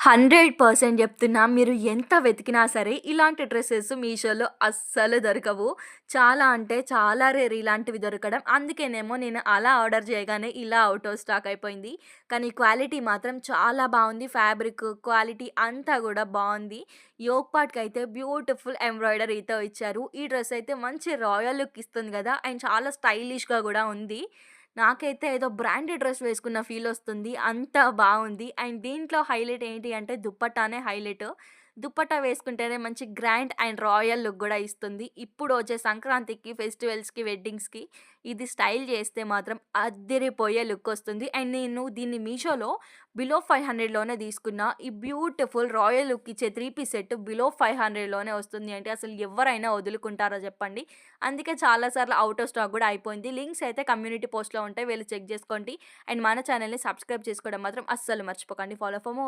100% చెప్తున్నా. మీరు ఎంత వెతికినా సరే ఇలాంటి డ్రెసెస్ మీషోలో అస్సలు దొరకవు. చాలా అంటే చాలా రేర్ ఇలాంటివి దొరకడం. అందుకేనేమో నేను అలా ఆర్డర్ చేయగానే ఇలా ఔట్ ఆఫ్ స్టాక్ అయిపోయింది. కానీ క్వాలిటీ మాత్రం చాలా బావుంది. ఫ్యాబ్రిక్ క్వాలిటీ అంతా గూడా బావుంది. యోక్ పార్ట్‌కయితే బ్యూటిఫుల్ ఎంబ్రాయిడరీతో ఇచ్చారు. ఈ డ్రెస్ అయితే మంచి రాయల్ లుక్ ఇస్తుంది గదా! అండ్ చాలా స్టైలిష్‌గా గూడా ఉంది. నాకైతే ఏదో బ్రాండెడ్ డ్రెస్ వేసుకున్న ఫీలొస్తుంది. అంత బావుంది. అండ్ దీంట్లో హైలైట్ ఏంటి అంటే దుప్పట్టానే హైలైట్. దుప్పట్టా వేసుకుంటేనే మంచి గ్రాండ్ అండ్ రాయల్ లుక్ గూడా ఇస్తుంది. ఇప్పుడు వచ్చే సంక్రాంతికి, ఫెస్టివల్స్‌కి, వెడ్డింగ్స్‌కి ఇది స్టైల్ చేస్తే మాత్రం అద్దిరిపోయే లుకొస్తుంది. అండ్ నేను దీన్ని మీషోలో బిలో 500లోనే తీసుకున్నా. ఈ బ్యూటిఫుల్ రాయల్ లుక్ ఇచ్చే 3 పీస్ సెట్ బిలో 500లోనే వస్తుంది అంటే అసలు ఎవ్వరైనా వదులుకుంటారా చెప్పండి? అందుకే చాలా సార్లు ఔట్ ఆఫ్ స్టాక్ గూడా అయిపోయింది. లింక్స్ అయితే కమ్యూనిటీ పోస్ట్‌లో ఉంటాయి. వెళ్లి చెక్ జేసుకోండి. అండ్ మన ఛానెల్‌ని సబ్స్క్రైబ్ చేసుకోవడం మాత్రం అస్సలు మర్చిపోకండి. Follow for more.